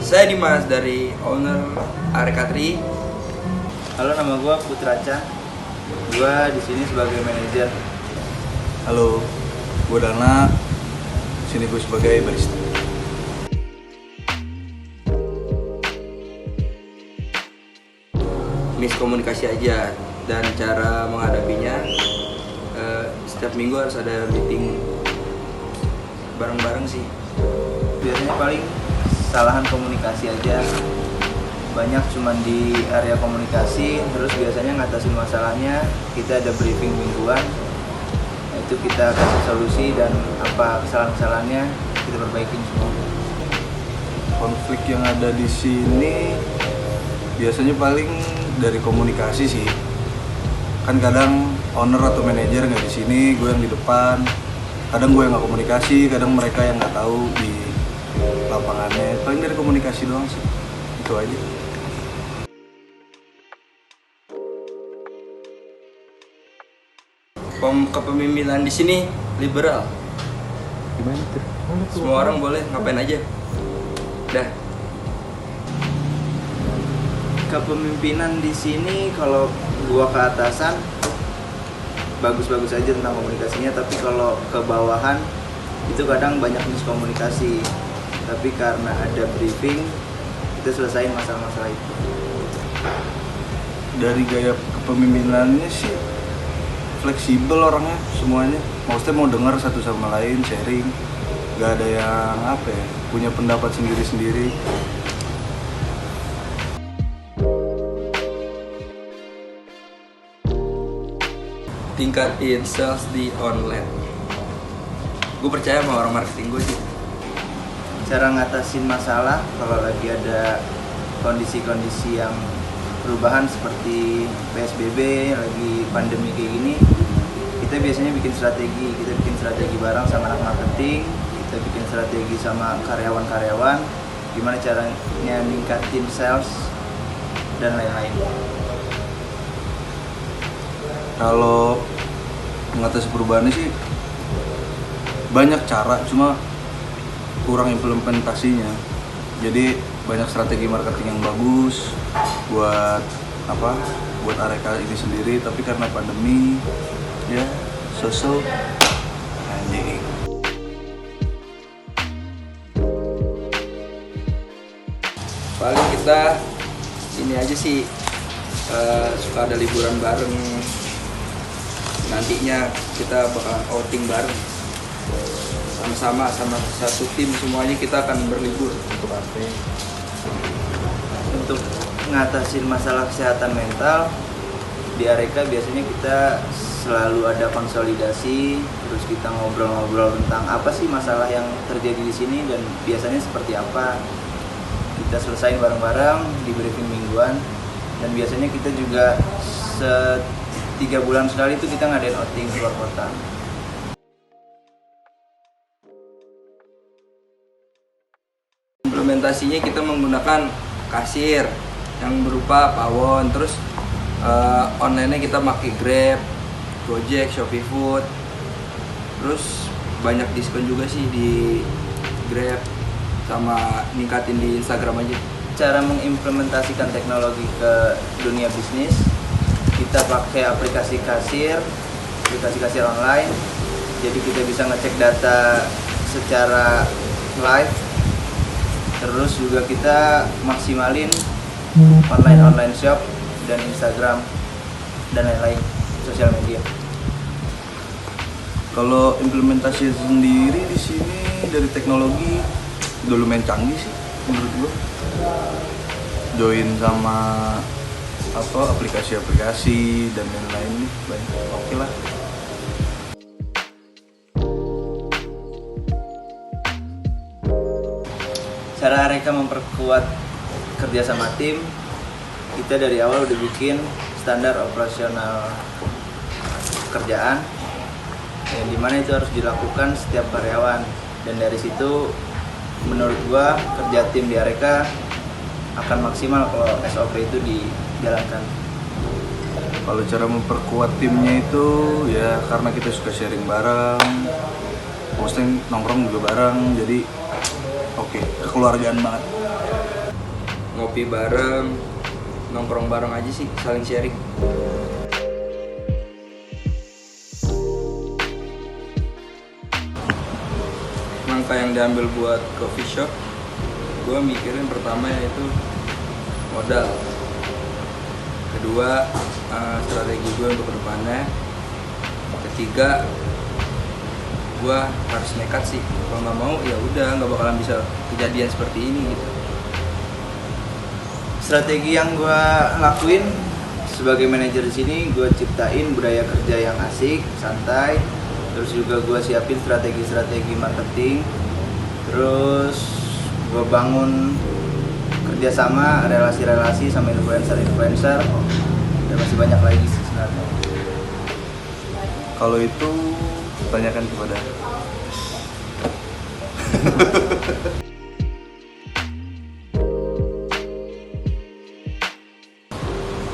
Saya Dimas dari owner Areka Tri. Halo, nama gue Putraca. Gue di sini sebagai manajer. Halo, gue Dana. Sini gue sebagai barista. Miskomunikasi aja, dan cara menghadapinya setiap minggu harus ada meeting bareng-bareng sih. Biasanya paling kesalahan komunikasi aja. Banyak cuman di area komunikasi. Terus biasanya ngatasin masalahnya kita ada briefing mingguan. Itu kita kasih solusi dan apa kesalahan-kesalahannya kita perbaikin semua. Konflik yang ada di sini biasanya paling dari komunikasi sih. Kan kadang owner atau manajer nggak di sini, gue yang di depan. Kadang gue yang nggak komunikasi, kadang mereka yang nggak tahu di lapangannya. Paling dari komunikasi doang sih, itu aja. Kepemimpinan di sini liberal. Gimana tuh? Semua orang boleh ngapain aja. Dah. Kepemimpinan di sini kalau gua ke atasan bagus-bagus aja tentang komunikasinya, tapi kalau ke bawahan itu kadang banyak miskomunikasi. Tapi karena ada briefing, kita selesaiin masalah-masalah itu. Dari gaya kepemimpinannya sih fleksibel orangnya semuanya. Maksudnya mau dengar satu sama lain, sharing. Gak ada yang punya pendapat sendiri-sendiri. Tingkatin sales di online. Gue percaya sama orang marketing gue sih. Cara ngatasin masalah kalau lagi ada kondisi-kondisi yang perubahan seperti PSBB, lagi pandemi kayak gini, kita biasanya bikin strategi bareng sama anak marketing, kita bikin strategi sama karyawan-karyawan, gimana caranya ningkatin sales dan lain-lain. Kalau mengatasi perubahannya sih banyak cara, cuma kurang implementasinya. Jadi banyak strategi marketing yang bagus buat Areka ini sendiri, tapi karena pandemi ya so-so anjing. Paling kita ini aja sih, suka ada liburan bareng. Nantinya kita bakal outing bareng sama satu tim, semuanya kita akan berlibur. Untuk ngatasin masalah kesehatan mental di Areka biasanya kita selalu ada konsolidasi, terus kita ngobrol-ngobrol tentang apa sih masalah yang terjadi di sini dan biasanya seperti apa. Kita selesain bareng-bareng di briefing mingguan, dan biasanya kita juga 3 bulan sekali itu kita ngadain outing keluar kota. Implementasinya kita menggunakan kasir yang berupa pawon, terus online-nya kita pakai Grab, Gojek, Shopee Food. Terus banyak diskon juga sih di Grab, sama ningkatin di Instagram aja. Cara mengimplementasikan teknologi ke dunia bisnis, kita pakai aplikasi kasir online. Jadi kita bisa ngecek data secara live. Terus juga kita maksimalin online shop dan Instagram dan lain-lain sosial media. Kalau implementasi sendiri di sini dari teknologi udah lumayan canggih sih menurut gua. Join sama aplikasi-aplikasi dan lain-lain nih banyak. Oke lah. Cara Areka memperkuat kerja sama tim, kita dari awal udah bikin standar operasional kerjaan yang dimana itu harus dilakukan setiap karyawan, dan dari situ menurut gua kerja tim di Areka akan maksimal kalau SOP itu dijalankan. Kalau cara memperkuat timnya itu ya karena kita suka sharing bareng, maksudnya nongkrong juga bareng, jadi oke, kekeluargaan banget. ngopi bareng, nongkrong bareng aja sih, saling sharing. Langkah yang diambil buat coffee shop, gue mikirin pertama yaitu modal, kedua strategi gue untuk kedepannya, ketiga gue harus nekat sih. Kalau nggak mau ya udah nggak bakalan bisa kejadian seperti ini gitu. Strategi yang gue lakuin sebagai manajer di sini, gue ciptain budaya kerja yang asik, santai. Terus juga gue siapin strategi-strategi marketing. Terus gue bangun kerjasama, relasi-relasi sama influencer-influencer. Dan masih banyak lagi sih sebenarnya. Kalau itu tanyakan kepada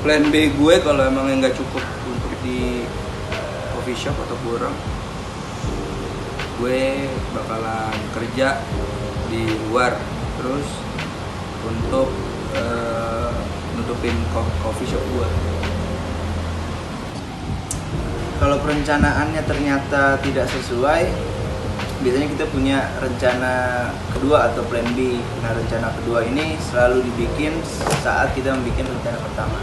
Plan B gue kalau emang nggak cukup untuk di coffee shop atau kurang, gue bakalan kerja di luar terus untuk nutupin coffee shop gue. Kalau perencanaannya ternyata tidak sesuai, biasanya kita punya rencana kedua atau plan B. Nah, rencana kedua ini selalu dibikin saat kita membuat rencana pertama.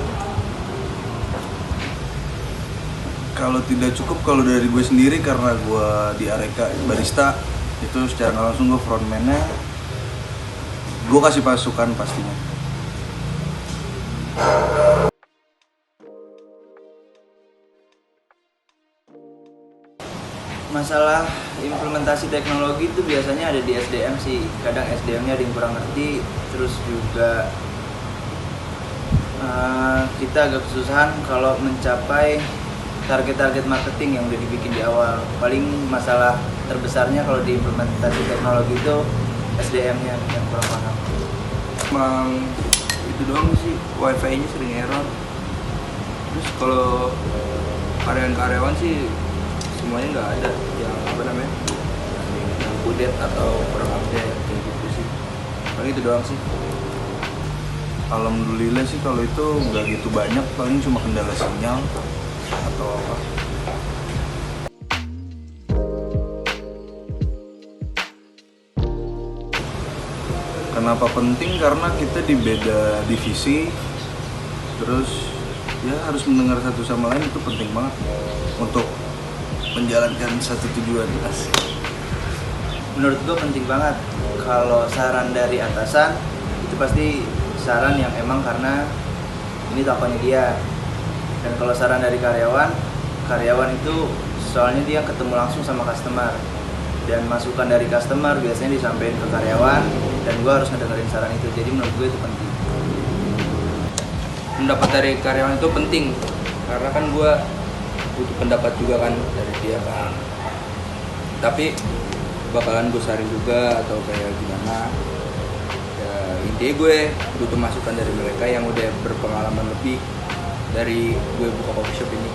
kalau tidak cukup, kalau dari gue sendiri karena gue di Areka barista itu secara nggak langsung gue frontman-nya, gue kasih pasukan pastinya. Masalah implementasi teknologi itu biasanya ada di SDM sih. Kadang SDM-nya ada yang kurang ngerti, terus juga kita agak kesusahan kalau mencapai target-target marketing yang udah dibikin di awal. Paling masalah terbesarnya kalau di implementasi teknologi itu SDM-nya yang kurang paham. Emang itu doang sih, wifi-nya sering error. Terus kalau karyawan sih semuanya nggak ada yang yang update atau kurang update kayak gitu sih. Paling itu doang sih. Alhamdulillah sih kalau itu nggak gitu banyak, paling cuma kendala sinyal atau apa. Kenapa penting? Karena kita di beda divisi, terus ya harus mendengar satu sama lain, itu penting banget untuk menjalankan satu tujuan. Menurut gue penting banget. Kalau saran dari atasan itu pasti saran yang emang karena ini tokonya dia. Dan kalau saran dari karyawan itu soalnya dia ketemu langsung sama customer, dan masukan dari customer biasanya disampaikan ke karyawan, dan gue harus ngedengerin saran itu. Jadi menurut gue itu penting. Pendapat dari karyawan itu penting karena kan gue butuh pendapat juga kan dari dia kan. Tapi bakalan gue saring juga atau kayak gimana. Ya intinya gue butuh masukan dari mereka yang udah berpengalaman lebih dari gue buka coffee shop ini.